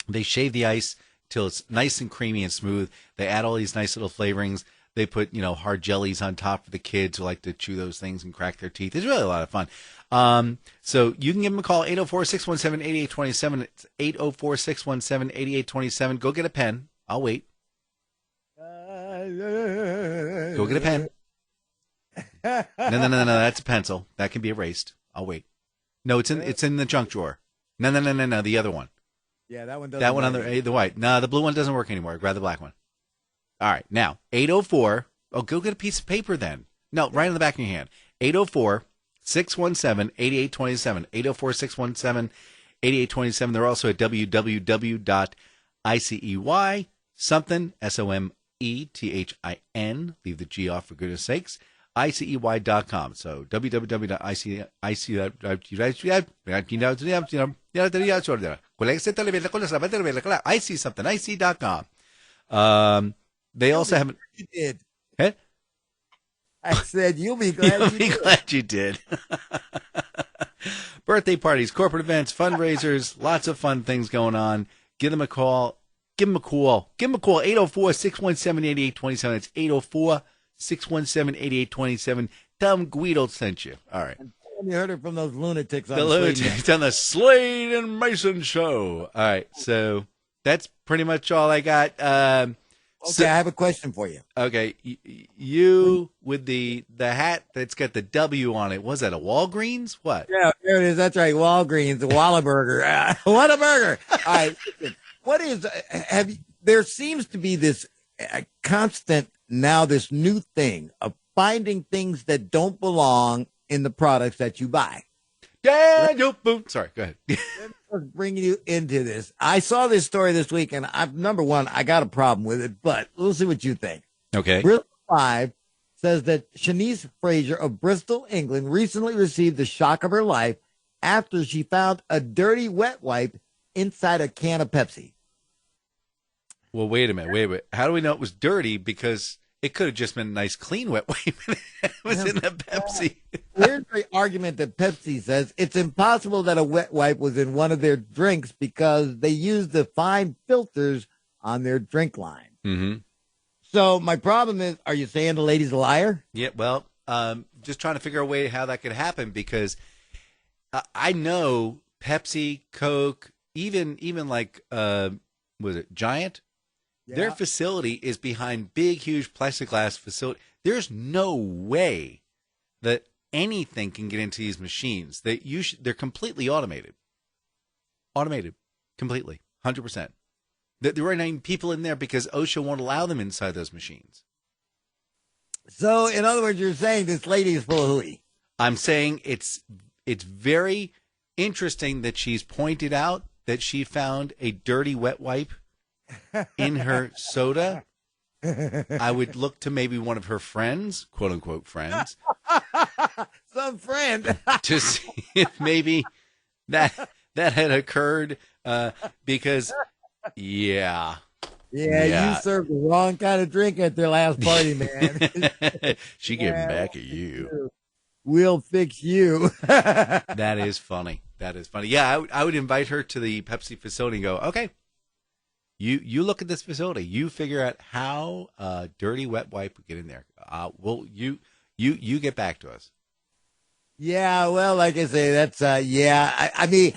They shave the ice till it's nice and creamy and smooth. They add all these nice little flavorings. They put, hard jellies on top for the kids who like to chew those things and crack their teeth. It's really a lot of fun. So you can give them a call, 804-617-8827. It's 804-617-8827. Go get a pen. I'll wait. Go get a pen. No, that's a pencil. That can be erased. I'll wait. No, it's in the junk drawer. No, the other one. Yeah, that one doesn't. That one on the white. No, the blue one doesn't work anymore. Grab the black one. All right, now 804. Oh, go get a piece of paper then. No, right on the back of your hand. 804-617-8827. 804-617-8827. They're also at www.icey something SOMETHIN. Leave the G off for goodness sakes. ICEY.com. So www.icy.com. They also have. You did. Eh? I said you'll be glad. Glad you did. Birthday parties, corporate events, fundraisers, lots of fun things going on. Give them a call. Give them a call. 804-617-8827. It's 804-617-8827. Tell them Guido sent you. All right. You heard it from those lunatics on the lunatics on the Slade and Mayson show. All right. So that's pretty much all I got. Okay, I have a question for you. Okay, you with the hat that's got the W on it. Was that a Walgreens? What? Yeah, there it is. That's right, Walgreens, the Wallaburger. What a burger! All right, what is? There seems to be this constant now, this new thing of finding things that don't belong in the products that you buy. Yeah, Boone. Sorry, go ahead. Bringing you into this. I saw this story this week, and number one, I got a problem with it, but we'll see what you think. Okay. Bristol 5 says that Shanice Fraser of Bristol, England, recently received the shock of her life after she found a dirty wet wipe inside a can of Pepsi. Well, wait a minute. How do we know it was dirty? Because it could have just been a nice, clean wet wipe. It was in the Pepsi. Here's the argument that Pepsi says. It's impossible that a wet wipe was in one of their drinks because they use the fine filters on their drink line. Mm-hmm. So my problem is, are you saying the lady's a liar? Yeah, well, just trying to figure out a way how that could happen because I know Pepsi, Coke, even like, was it Giant? Yeah. Their facility is behind big, huge plexiglass facility. There's no way that anything can get into these machines. They're completely automated. Automated. Completely. 100%. There are not even people in there because OSHA won't allow them inside those machines. So, in other words, you're saying this lady is full of hooey. I'm saying it's very interesting that she's pointed out that she found a dirty wet wipe in her soda. I would look to maybe one of her friends, quote unquote friends, some friend, to see if maybe that had occurred. Because, yeah, you served the wrong kind of drink at their last party, man. She getting back at you. We'll fix you. That is funny. Yeah, I would invite her to the Pepsi facility and go, okay. You look at this facility. You figure out how a dirty wet wipe would get in there. You get back to us. Yeah, well, like I say, that's I mean,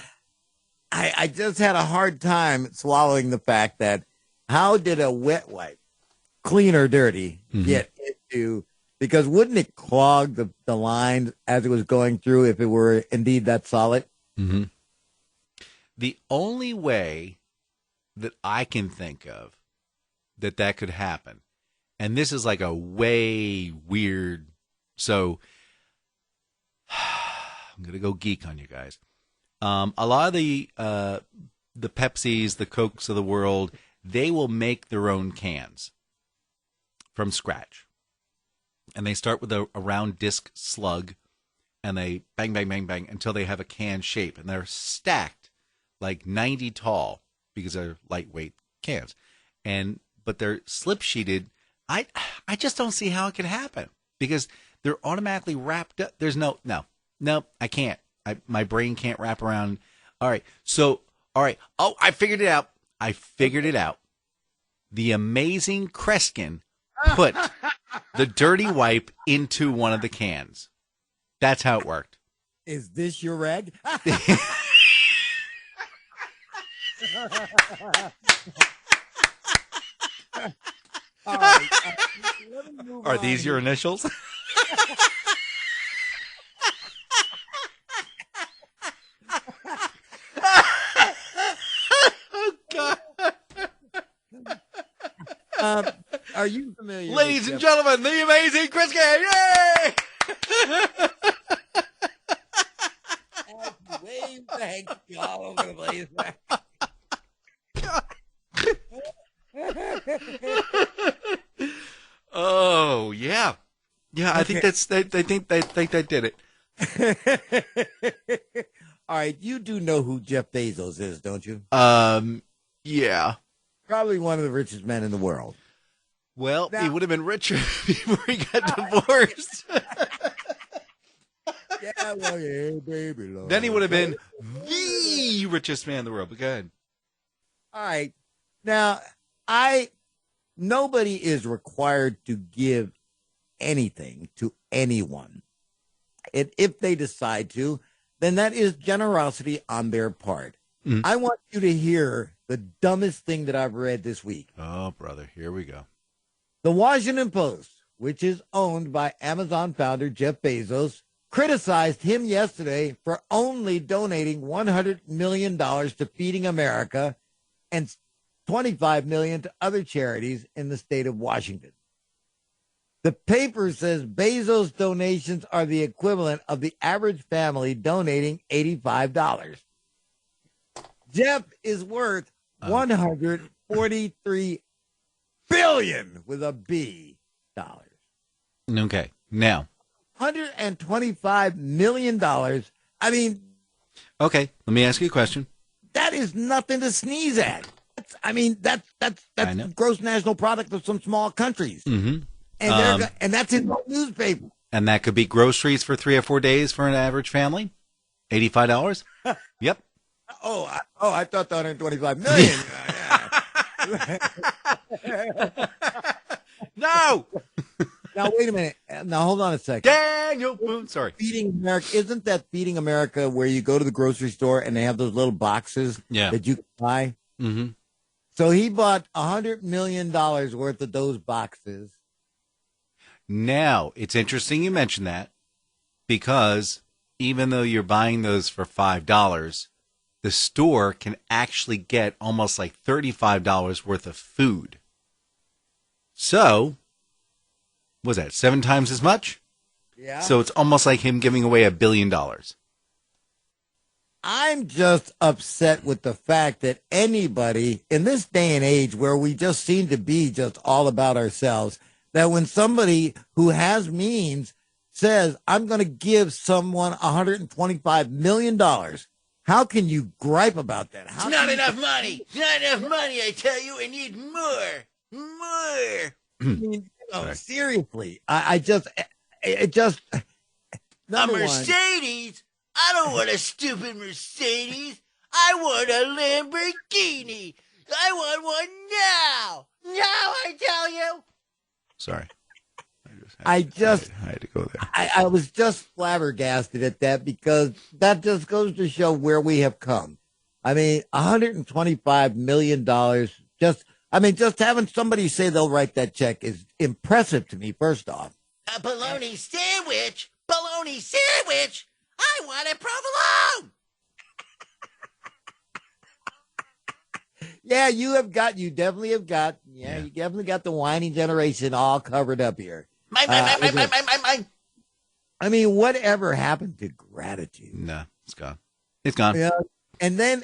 I just had a hard time swallowing the fact that how did a wet wipe, clean or dirty, get into? Because wouldn't it clog the lines as it was going through if it were indeed that solid? Mm-hmm. The only way that I can think of that could happen, and this is like a way weird, so I'm going to go geek on you guys. A lot of the Pepsis, the Cokes of the world, they will make their own cans. from scratch. And they start with a round disc slug, and they bang, bang, bang, bang until they have a can shape. And they're stacked like 90 tall because they're lightweight cans. But they're slip sheeted. I just don't see how it could happen because they're automatically wrapped up. There's no, I can't. My brain can't wrap around. All right. Oh, I figured it out. The amazing Kreskin put the dirty wipe into one of the cans. That's how it worked. Is this your rag? All right, Are these your initials? Oh, God. Are you familiar, ladies and gentlemen, the amazing Chris Gay? Yay! Wave the hanky all over the place. Oh yeah, I think that's. I think that did it. All right, you do know who Jeff Bezos is, don't you? Yeah. Probably one of the richest men in the world. Well, he would have been richer before he got divorced. Yeah, well, yeah, baby. Lord. Then he would have been the richest man in the world. But go ahead. All right. Now, nobody is required to give anything to anyone. And if they decide to, then that is generosity on their part. Mm. I want you to hear the dumbest thing that I've read this week. Oh, brother, here we go. The Washington Post, which is owned by Amazon founder Jeff Bezos, criticized him yesterday for only donating $100 million to Feeding America and $25 million to other charities in the state of Washington. The paper says Bezos' donations are the equivalent of the average family donating $85. Jeff is worth $143 billion with a B dollars. Okay, now $125 million. I mean, okay, let me ask you a question. That is nothing to sneeze at. That's gross national product of some small countries. Mm-hmm. And that's in the newspaper. And that could be groceries for 3 or 4 days for an average family? $85? Yep. I thought the $125 million. No. Now, wait a minute. Now, hold on a second. Daniel Boone, sorry. Feeding America, isn't that Feeding America where you go to the grocery store and they have those little boxes that you can buy? Mm-hmm. So he bought $100 million worth of those boxes. Now, it's interesting you mention that because even though you're buying those for $5, the store can actually get almost like $35 worth of food. So, was that 7 times as much? Yeah. So it's almost like him giving away $1 billion. I'm just upset with the fact that anybody in this day and age where we just seem to be just all about ourselves, that when somebody who has means says, I'm going to give someone $125 million, how can you gripe about that? It's not enough money. It's not enough money, I tell you. I need more. More. I mean, seriously. It just. A Mercedes? I don't want a stupid Mercedes. I want a Lamborghini. I want one now. Now, I tell you. Sorry. I had to go there. I was just flabbergasted at that because that just goes to show where we have come. I mean, $125 million. Just having somebody say they'll write that check is impressive to me, first off. A bologna sandwich? Bologna sandwich? I want a provolone. Yeah, you definitely have got, you definitely got the whiny generation all covered up here. Mine. I mean, whatever happened to gratitude? No, it's gone. It's gone. Yeah. And then,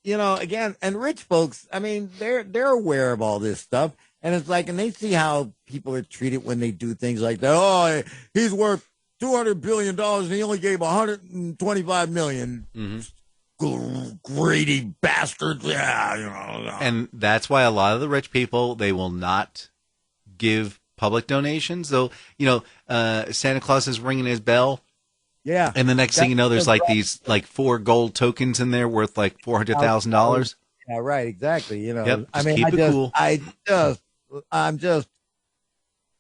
again, and rich folks, I mean, they're aware of all this stuff. And it's like, and they see how people are treated when they do things like that. Oh, he's worth $200 billion and he only gave $125 million. Greedy bastards. Yeah, you know. And that's why a lot of the rich people, they will not give public donations. They'll, Santa Claus is ringing his bell. Yeah. And the next thing you know, there's like these 4 gold tokens in there worth like $400,000. Yeah, right. Exactly. You know, Yep, I mean, keep it cool. I'm just,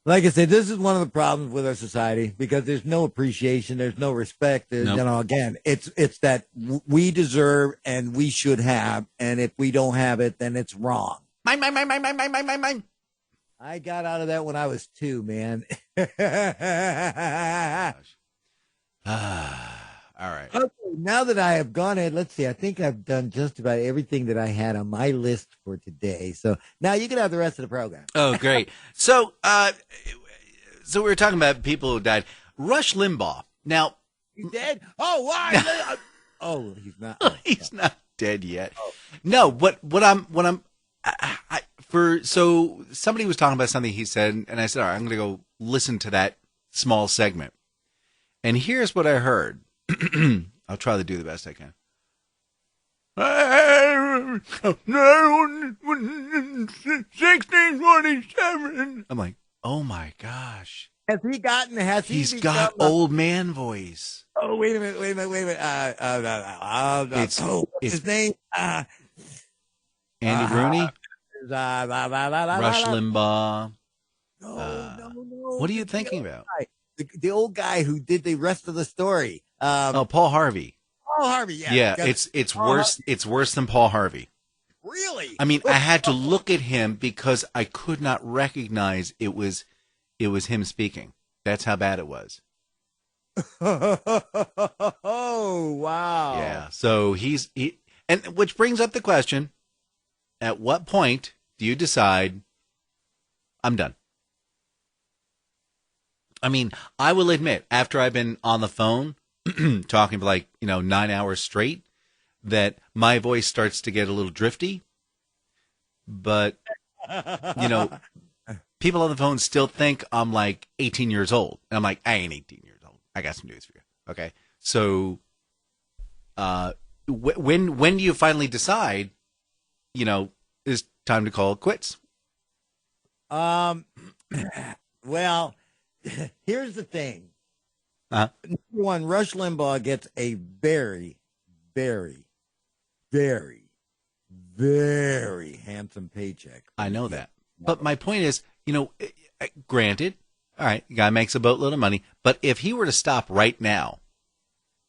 like I said, this is one of the problems with our society because there's no appreciation, there's no respect. There's, again, it's that we deserve and we should have, and if we don't have it, then it's wrong. Mine. I got out of that when I was 2, man. All right. Okay, now that I have gone ahead, let's see. I think I've done just about everything that I had on my list for today. So now you can have the rest of the program. Oh, great. So we were talking about people who died. Rush Limbaugh. Now, he's dead? Oh, why? Oh, he's not. He's not dead yet. Oh. No, so somebody was talking about something he said, and I said, all right, I'm going to go listen to that small segment. And here's what I heard. I'll try to do the best I can. 1647. I'm like, oh my gosh. He's got old man voice. Oh, wait a minute. What's his name? Andy Rooney? Rush Limbaugh. No. What are you thinking about? The old guy who did the rest of the story. Paul Harvey. Paul Harvey, yeah. Yeah, it's worse. It's worse than Paul Harvey. Really? I mean, I had to look at him because I could not recognize it was him speaking. That's how bad it was. Oh, wow. Yeah. So and which brings up the question: at what point do you decide I'm done? I mean, I will admit, after I've been on the phone talking for 9 hours straight, that my voice starts to get a little drifty. But, people on the phone still think I'm 18 years old. And I'm like, I ain't 18 years old. I got some news for you. Okay. So, when do you finally decide, it's time to call it quits? Well, here's the thing. Number one, Rush Limbaugh gets a very, very, very, very handsome paycheck. I know that. But my point is, granted, all right, the guy makes a boatload of money, but if he were to stop right now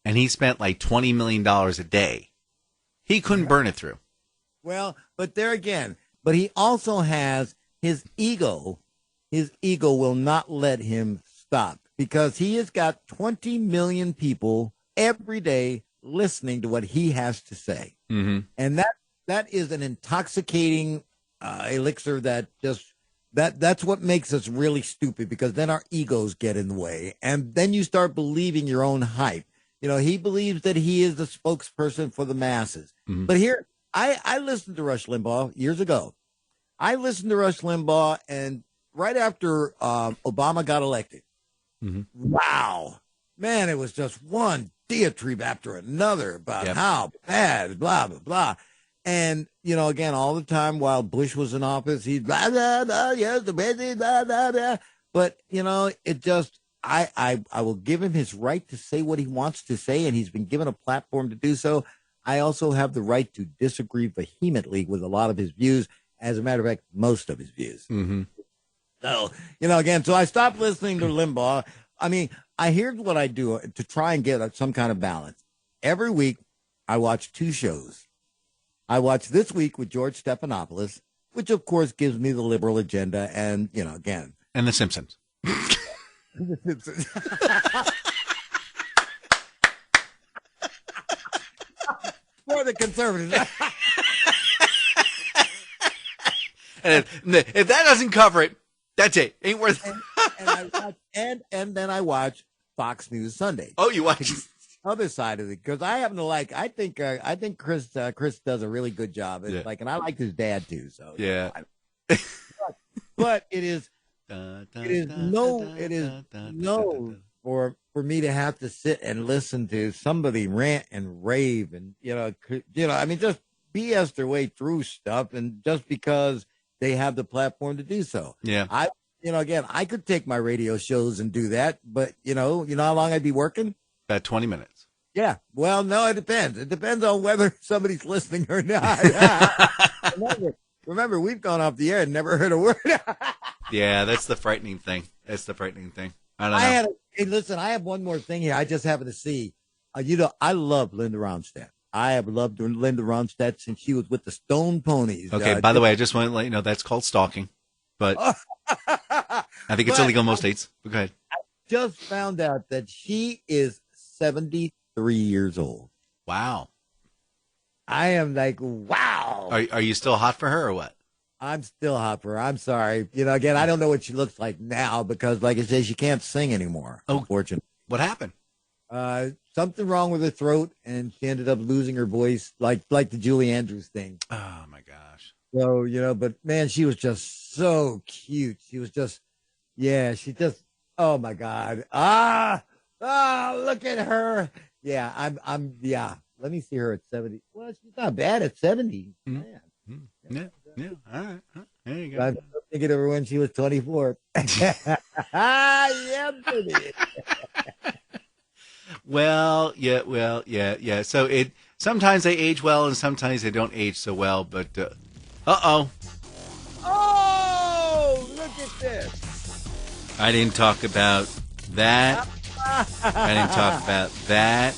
and he spent $20 million a day, he couldn't burn it through. Well, but there again, but he also has his ego. His ego will not let him stop because he has got 20 million people every day listening to what he has to say. Mm-hmm. And that is an intoxicating elixir that's what makes us really stupid because then our egos get in the way. And then you start believing your own hype. He believes that he is the spokesperson for the masses. Mm-hmm. But here, I listened to Rush Limbaugh years ago. I listened to Rush Limbaugh and right after Obama got elected. Mm-hmm. Wow. Man, it was just one diatribe after another about how bad, blah, blah, blah. And, again, all the time while Bush was in office, he's blah, blah, blah, yes, the president, blah, blah, blah. But, it just, I will give him his right to say what he wants to say, and he's been given a platform to do so. I also have the right to disagree vehemently with a lot of his views. As a matter of fact, most of his views. Mm-hmm. So, again, so I stopped listening to Limbaugh. I mean, here's what I do to try and get some kind of balance. Every week, I watch 2 shows. I watch This Week with George Stephanopoulos, which, of course, gives me the liberal agenda. And, again. And The Simpsons. The Simpsons. For the conservatives. And if that doesn't cover it, that's it. Ain't worth it. And then I watch Fox News Sunday. Oh, you watch other side of it because I happen to I think Chris does a really good job. It's and I like his dad too. So yeah. But it is no for me to have to sit and listen to somebody rant and rave and I mean, just BS their way through stuff, and just because they have the platform to do so. Yeah. Again, I could take my radio shows and do that, but you know how long I'd be working? About 20 minutes. Yeah. Well, no, it depends. It depends on whether somebody's listening or not. Remember, we've gone off the air and never heard a word. Yeah, that's the frightening thing. I don't know. Hey, listen, I have one more thing here. I just happened to see. I love Linda Ronstadt. I have loved Linda Ronstadt since she was with the Stone Ponies. Okay, by the way, I just want to let you know that's called stalking, but I think it's illegal in most states. But go ahead. I just found out that she is 73 years old. Wow. I am like, wow. Are you still hot for her or what? I'm still hot for her. I'm sorry. Again, I don't know what she looks like now because, like I said, she can't sing anymore, unfortunately. What happened? Something wrong with her throat, and she ended up losing her voice, like the Julie Andrews thing. Oh, my gosh. So, but man, she was just so cute. She was just, oh my God. Look at her. Yeah, yeah. Let me see her at 70. Well, she's not bad at 70. Man. Yeah. All right. There you go. I'm thinking of her when she was 24. Yeah, baby. Well, yeah. So sometimes they age well and sometimes they don't age so well, but Oh, look at this. I didn't talk about that. I didn't talk about that.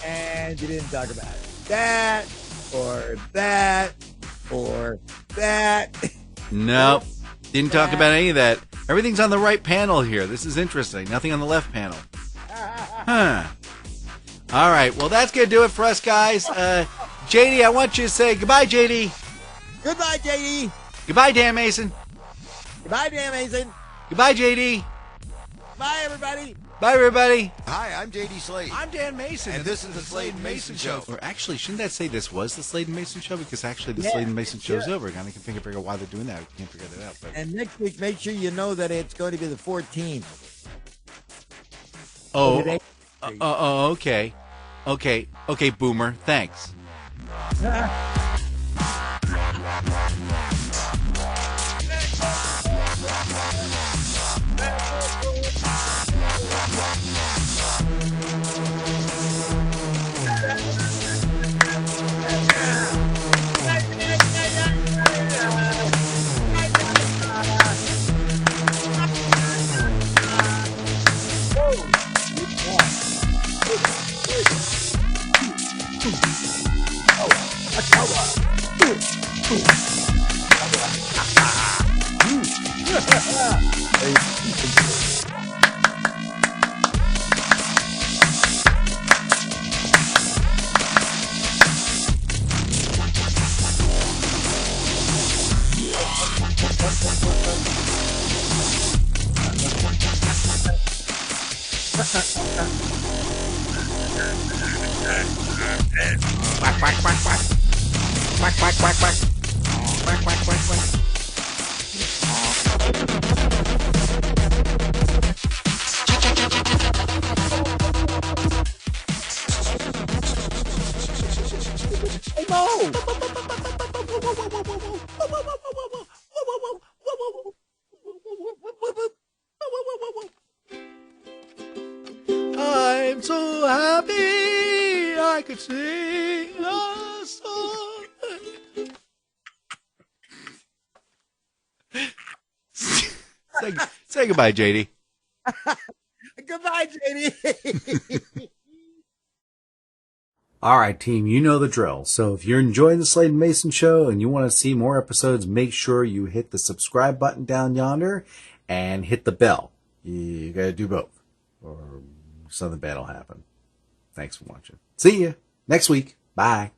And you didn't talk about that or that or that. Nope. Didn't talk about any of that. Everything's on the right panel here. This is interesting. Nothing on the left panel. Huh. All right. Well, that's going to do it for us, guys. JD, I want you to say goodbye, JD. Goodbye, JD. Goodbye, Dan Mason. Goodbye, Dan Mason. Goodbye, JD. Bye, everybody. Bye, everybody. Hi, I'm JD Slade. I'm Dan Mason. And this is the Slade and Mayson Show. Or actually, shouldn't that say this was the Slade and Mayson Show? Because actually the Slade and Mason Show's over. I can figure out why they're doing that. I can't figure that out. But. And next week, make sure you know that it's going to be the 14th. Okay. Okay, Boomer. Thanks. Quack, quack, quack, quack. Quack, quack, quack, quack. Quack, quack, quack, quack. Hey, Mo! I'm so happy I could sing a song. Say goodbye, JD. Goodbye, JD. All right, team, you know the drill. So if you're enjoying the Slade and Mason Show and you want to see more episodes, make sure you hit the subscribe button down yonder and hit the bell. You got to do both, or something bad will happen. Thanks for watching. See you next week. Bye.